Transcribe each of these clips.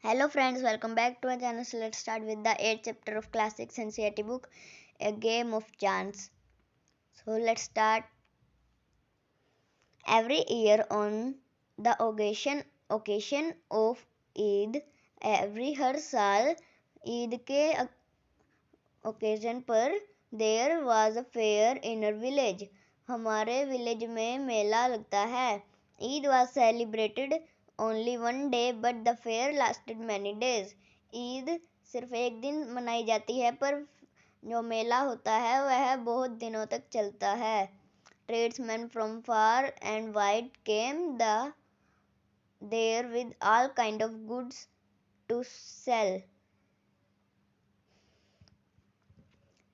Hello friends, welcome back to our channel. So let's start with the 8th chapter of classic NCERT book, A Game of Chance. So let's start. Every year on the occasion of Eid, हर साल ईद के occasion पर there was a fair in our village. हमारे village में मेला लगता है. Eid was celebrated only one day but the fair lasted many days. Eid सिर्फ एक दिन मनाई जाती है पर जो मेला होता है वह बहुत दिनों तक चलता है. Tradesmen from far and wide came there with all kind of goods to sell.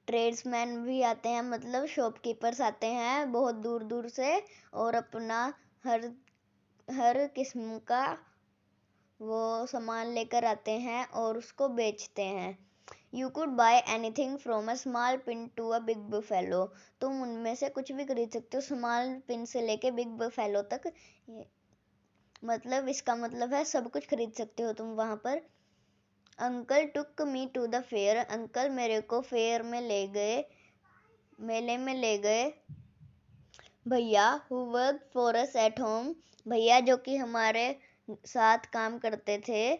Tradesman भी आते हैं, मतलब शॉपकीपर्स आते हैं बहुत दूर दूर से और अपना हर हर किस्म का वो सामान लेकर आते हैं और उसको बेचते हैं. You could buy anything from a small pin to a big buffalo. तुम उनमें से कुछ भी खरीद सकते हो, स्मॉल पिन से लेके बिग बफेलो तक. मतलब इसका मतलब है सब कुछ खरीद सकते हो तुम वहाँ पर. Uncle took me to the fair. Uncle मेरे को फेयर में ले गए, मेले में ले गए. भैया who work for us at home. भैया जो कि हमारे साथ काम करते थे,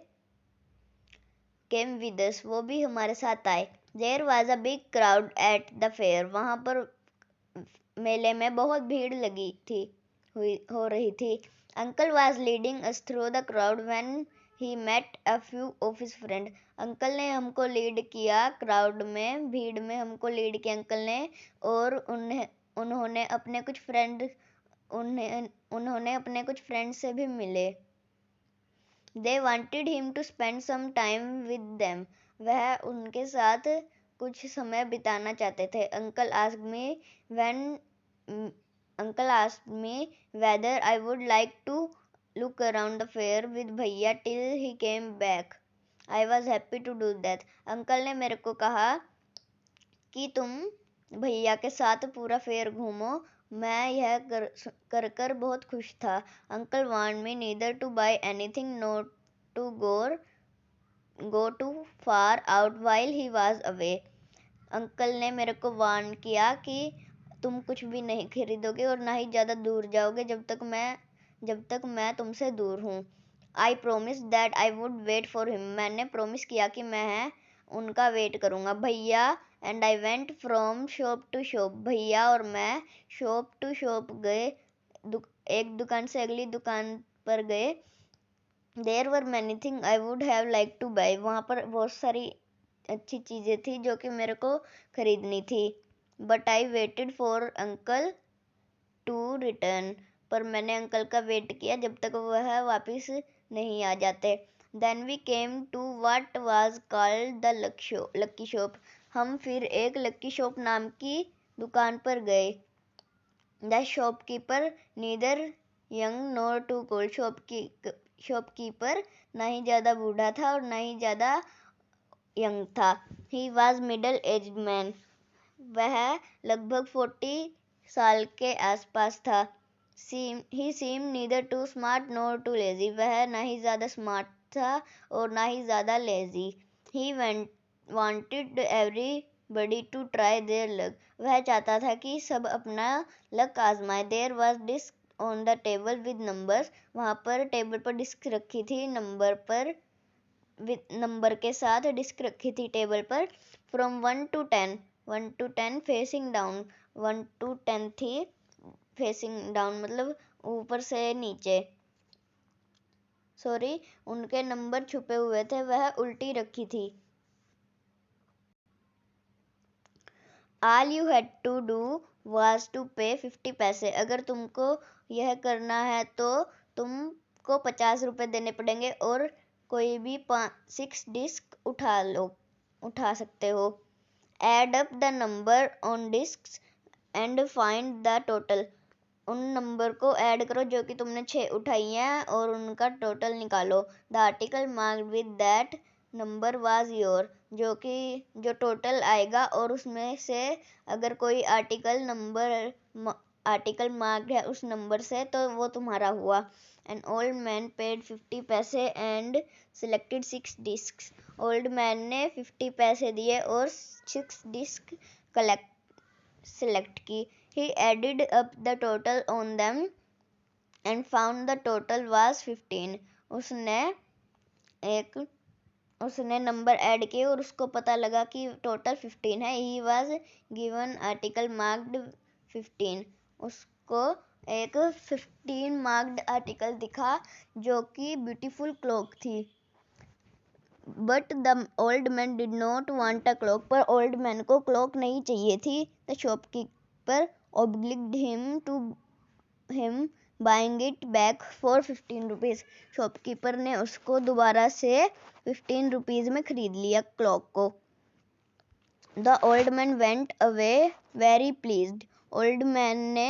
केम विद अस, वो भी हमारे साथ आए. There was a big crowd at the fair. वहाँ पर मेले में बहुत भीड़ लगी थी, हो रही थी. Uncle was leading us through the crowd when he met a few of his friend. Uncle ने हमको लीड किया क्राउड में, भीड़ में हमको लीड किया अंकल ने. और उन्होंने अपने कुछ फ्रेंड से भी मिले. They wanted him to spend some time with them. वह उनके साथ कुछ समय बिताना चाहते थे. Uncle asked me whether I would like to look around the fair with भैया till he came back. I was happy to do that. Uncle ने मेरे को कहा कि तुम भैया के साथ पूरा फेयर घूमो. मैं यह कर बहुत खुश था. Uncle want me neither to buy anything not to go too far out while he was away. Uncle ने मेरे को वार्न किया कि तुम कुछ भी नहीं खरीदोगे और ना ही ज़्यादा दूर जाओगे जब तक मैं तुमसे दूर हूँ. I promise that I would wait for him. मैंने प्रोमिस किया कि मैं उनका वेट करूँगा. भैया and I went from shop to shop. भैया और मैं शॉप टू शॉप गए, एक दुकान से अगली दुकान पर गए. There were many thing I would have like to buy. वहाँ पर बहुत सारी अच्छी चीज़ें थी जो कि मेरे को खरीदनी थी. But I waited for uncle to return. पर मैंने अंकल का वेट किया जब तक वह वापस नहीं आ जाते. Then we came to what was called the lucky shop. हम फिर एक लक्की शॉप नाम की दुकान पर गए. The shopkeeper neither young nor too old. Shopkeeper ना ही ज़्यादा बूढ़ा था और ना ही ज़्यादा यंग था. He was middle aged man. वह लगभग 40 साल के आसपास था. He seem neither too smart nor too lazy. वह ना ही ज़्यादा स्मार्ट था और ना ही ज़्यादा lazy. He wanted everybody to try their luck. वह चाहता था कि सब अपना लक आजमाए. There was disc on the table with numbers. वहाँ पर टेबल पर डिस्क रखी थी, नंबर के साथ डिस्क रखी थी टेबल पर. From 1 to 10 facing down. 1 to 10 थी फेसिंग डाउन, मतलब ऊपर से नीचे. सॉरी, उनके नंबर छुपे हुए थे, वह उल्टी रखी थी. All you had to do was to pay 50 पैसे. अगर तुमको यह करना है तो तुमको 50 रुपये देने पड़ेंगे और कोई भी 6 डिस्क उठा सकते हो. Add up the number on discs and find the total. उन नंबर को ऐड करो जो कि तुमने 6 उठाई हैं और उनका टोटल निकालो. The article marked with that number was your. जो टोटल आएगा और उसमें से अगर कोई आर्टिकल नंबर आर्टिकल मार्क्ड है उस नंबर से तो वो तुम्हारा हुआ। एन ओल्ड मैन पेड 50 पैसे and selected 6 discs. Old man ने 50 पैसे दिए और 6 डिस्क सेलेक्ट की। He added up the total on them and found the total was 15. उसने नंबर ऐड किए और उसको पता लगा कि टोटल 15 है। He was given article marked 15. उसको एक 15 मार्क्ड आर्टिकल दिखा जो कि ब्यूटीफुल क्लॉक थी। But the old man did not want a clock. पर ओल्ड मैन को क्लॉक नहीं चाहिए थी। The shopkeeper obliged him buying it back for 15 rupees. Shopkeeper ने उसको दोबारा से 15 रुपीज में खरीद लिया क्लॉक को। The old man went away very pleased. Old man ने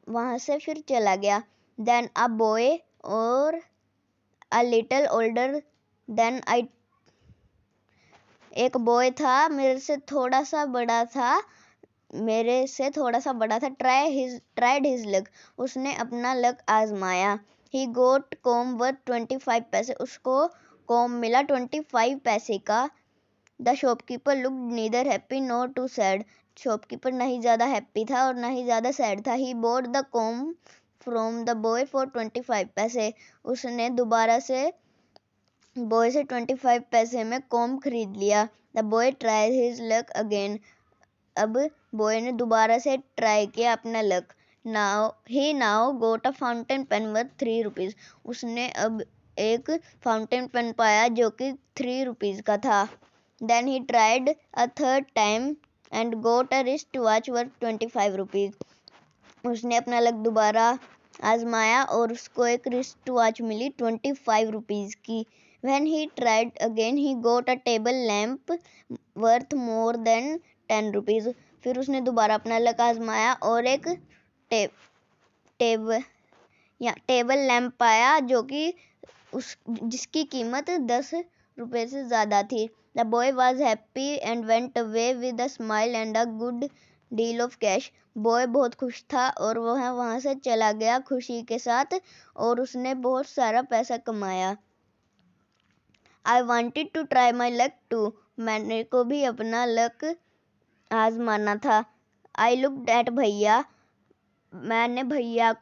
वहां से फिर चला गया। Then a boy or a little older than I एक बॉय था मेरे से थोड़ा सा बड़ा था ट्राइड हिज लक। उसने अपना लक आजमाया। ही गोट कॉम वर्थ 25 पैसे। उसको कॉम मिला 25 पैसे का। The shopkeeper looked neither happy nor too sad. Shopkeeper नहीं ज़्यादा हैप्पी था और नहीं ज़्यादा सैड था। He bought the comb from the boy for 25 पैसे। उसने दोबारा से बॉय से 25 पैसे में कॉम खरीद लिया। The boy tried his luck again. अब बॉय ने दोबारा से ट्राई किया अपना luck. Now got a fountain pen worth 3 rupees. उसने अब एक फाउंटेन पेन पाया जो कि 3 रुपीज का था। Then he tried a third time and got a wrist watch worth 25 rupees. उसने अपना लक दोबारा आजमाया और उसको एक रिस्ट वॉच मिली 25 रुपीज की। When he tried again, he got a table lamp worth more than 10 rupees. फिर उसने दोबारा अपना लक आजमाया और एक टेबल लैंप पाया जो कि जिसकी कीमत 10 रुपए से ज़्यादा थी। The boy was happy and went away with a smile and a good deal of cash. Boy बहुत खुश था और वह वहाँ से चला गया खुशी के साथ और उसने बहुत सारा पैसा कमाया। I wanted to try my luck too. मैंने को भी अपना लक आजमाना था। I looked at भैया। मैंने भैया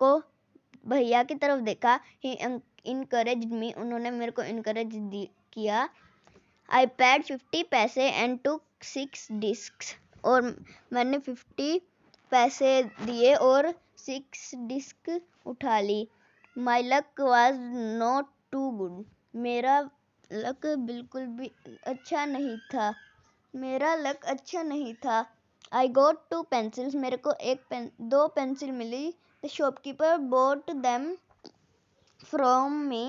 की तरफ देखा। He encouraged me. उन्होंने मेरे को encourage किया। I paid 50 पैसे and took 6 discs. और मैंने 50 पैसे दिए और 6 डिस्क उठा ली। My luck was not too good. मेरा लक बिल्कुल भी अच्छा नहीं था। I got 2 pencils. मेरे को 2 पेंसिल मिली। The shopkeeper bought them from me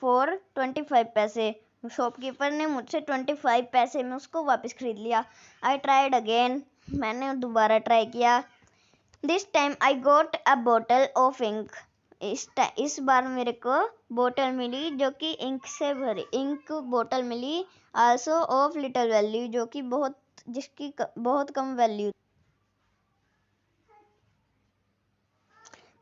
for 25 पैसे। शॉपकीपर ने मुझसे 25 पैसे में उसको वापस खरीद लिया। I tried again. मैंने दोबारा ट्राई किया। This time I got a bottle of ink. इस बार मेरे को बोतल मिली जो कि इंक बोतल मिली। आल्सो ऑफ लिटिल वैल्यू जो कि जिसकी बहुत कम value.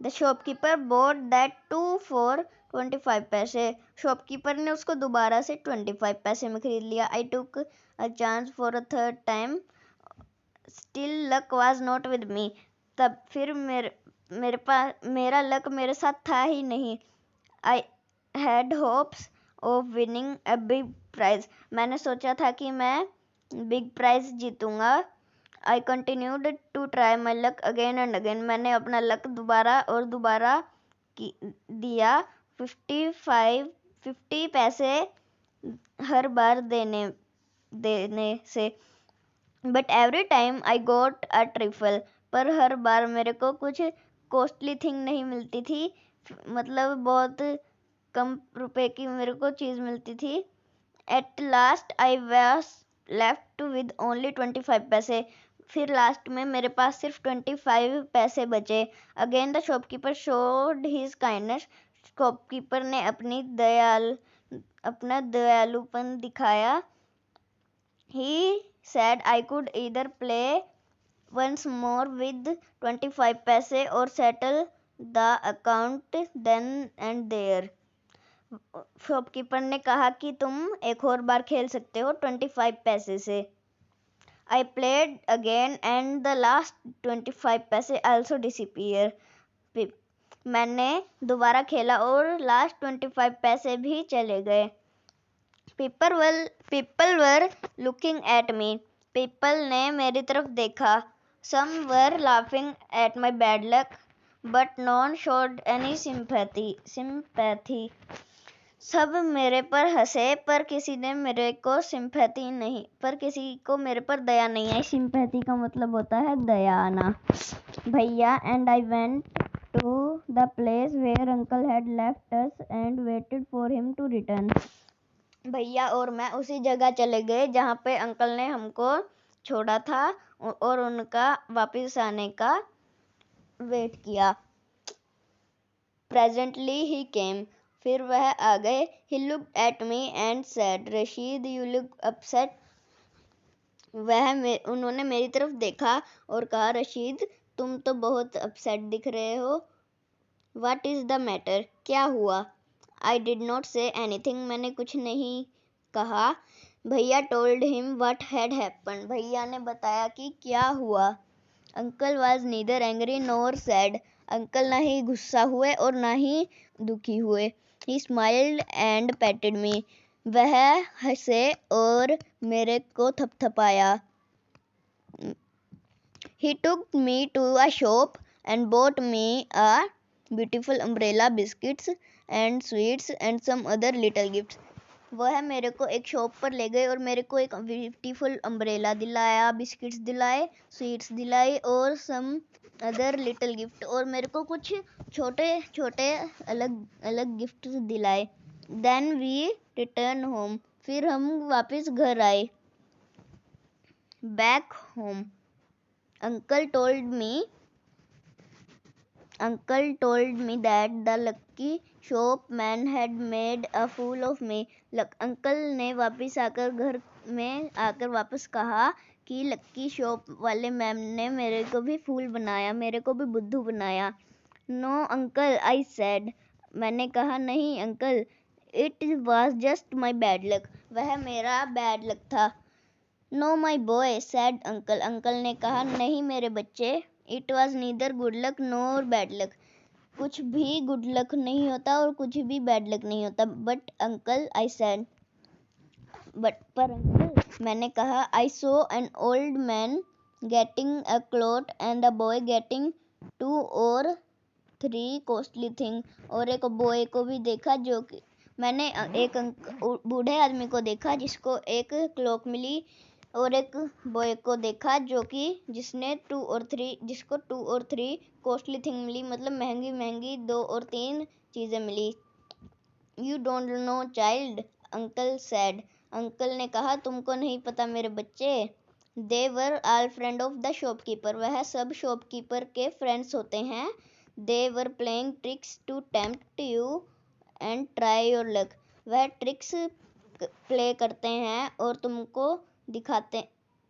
The shopkeeper bought that too for 25 पैसे। शॉपकीपर ने उसको दोबारा से 25 पैसे में खरीद लिया। I took a chance for a third time still luck was not with me. तब फिर मेरा लक मेरे साथ था ही नहीं। I had hopes of winning a big prize. मैंने सोचा था कि मैं बिग प्राइज जीतूंगा। I continued to try my luck again and again. मैंने अपना लक दोबारा और दोबारा दिया। 50 पैसे हर बार देने से। But every time I got a trifle. पर हर बार मेरे को कुछ कॉस्टली थिंग नहीं मिलती थी। मतलब बहुत कम रुपए की मेरे को चीज़ मिलती थी। At last I was left with only 25 पैसे। फिर लास्ट में मेरे पास सिर्फ 25 पैसे बचे। Again the shopkeeper showed his kindness. Shopkeeper ने अपना दयालुपन दिखाया। He said I could either play once more with 25 पैसे और settle the account then and there. Shopkeeper ने कहा कि तुम एक और बार खेल सकते हो 25 पैसे से. I played again and the last 25 पैसे also disappear. मैंने दोबारा खेला और लास्ट 25 पैसे भी चले गए. People were looking at me. People ने मेरी तरफ देखा. Some were laughing at my bad luck, but none showed any sympathy. सब मेरे पर हंसे पर किसी ने मेरे को सिंपैथी नहीं, पर किसी को मेरे पर दया नहीं आई. सिंपैथी का मतलब होता है दया आना. भैया and I went to the place where uncle had left us and waited for him to return. भैया और मैं उसी जगह चले गए जहाँ पे अंकल ने हमको छोड़ा था और उनका वापस आने का वेट किया. Presently he came. फिर वह आ गए. He looked at me and said, Rashid, you look upset. उन्होंने मेरी तरफ देखा और कहा, रशीद तुम तो बहुत अपसेट दिख रहे हो. What is the matter? क्या हुआ? I did not say anything. मैंने कुछ नहीं कहा. भैया told him what had happened. भैया ने बताया कि क्या हुआ. Uncle was neither angry nor sad. Uncle ना ही गुस्सा हुए और ना ही दुखी हुए. He smiled and patted me. वह हंसे और मेरे को थपथपाया. He took me to a shop and bought me a beautiful umbrella, biscuits and sweets and some other little gifts. वह मेरे को एक शॉप पर ले गए और मेरे को एक ब्यूटीफुल अम्ब्रेला दिलाया, बिस्किट्स दिलाए, स्वीट्स दिलाई और सम अदर लिटिल गिफ्ट, और मेरे को कुछ छोटे छोटे अलग अलग गिफ्ट दिलाए. Then we return home. फिर हम वापस घर आए. Back home. Uncle told me that the lucky shopman had made a fool of me. Uncle ने वापस आकर घर में आकर वापस कहा कि लक्की शॉप वाले मैम ने मेरे को भी फूल बनाया, मेरे को भी बुद्धू बनाया. No uncle, I said. मैंने कहा नहीं uncle, it was just my bad luck. वह मेरा बैड लक था. No my boy, said uncle. Uncle ने कहा नहीं मेरे बच्चे, it was neither good luck nor bad luck. कुछ भी गुड लक नहीं होता और कुछ भी बैड लक नहीं होता. But uncle, I said. पर अंकल, मैंने कहा, I saw an old man getting a cloth and a boy getting 2 or 3 costly thing. और एक बॉय को भी देखा जो कि मैंने एक बूढ़े आदमी को देखा जिसको एक क्लॉक मिली और एक बॉय को देखा जो कि जिसको 2 or 3 कॉस्टली थिंग मिली, मतलब महंगी महंगी 2 और 3 चीज़ें मिली. You don't know child, uncle said. Uncle ने कहा तुमको नहीं पता मेरे बच्चे. They were all friend of the shopkeeper. वह सब शॉपकीपर के फ्रेंड्स होते हैं. They were playing tricks to tempt you and try your luck. वह ट्रिक्स प्ले करते हैं और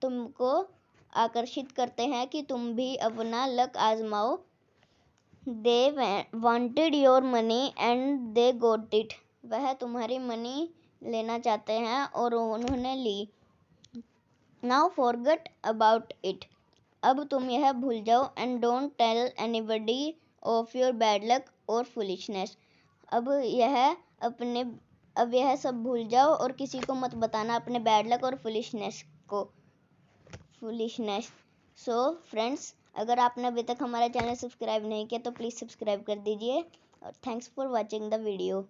तुमको आकर्षित करते हैं कि तुम भी अपना लक आजमाओ. They wanted your money and they got it. वह तुम्हारी मनी लेना चाहते हैं और उन्होंने ली. Now forget about it. अब तुम यह भूल जाओ. And don't tell anybody of your bad luck और फुलिशनेस. अब यह सब भूल जाओ और किसी को मत बताना अपने बैड लक और फुलिशनेस. सो फ्रेंड्स, अगर आपने अभी तक हमारा चैनल सब्सक्राइब नहीं किया तो प्लीज़ सब्सक्राइब कर दीजिए. और thanks for watching the video.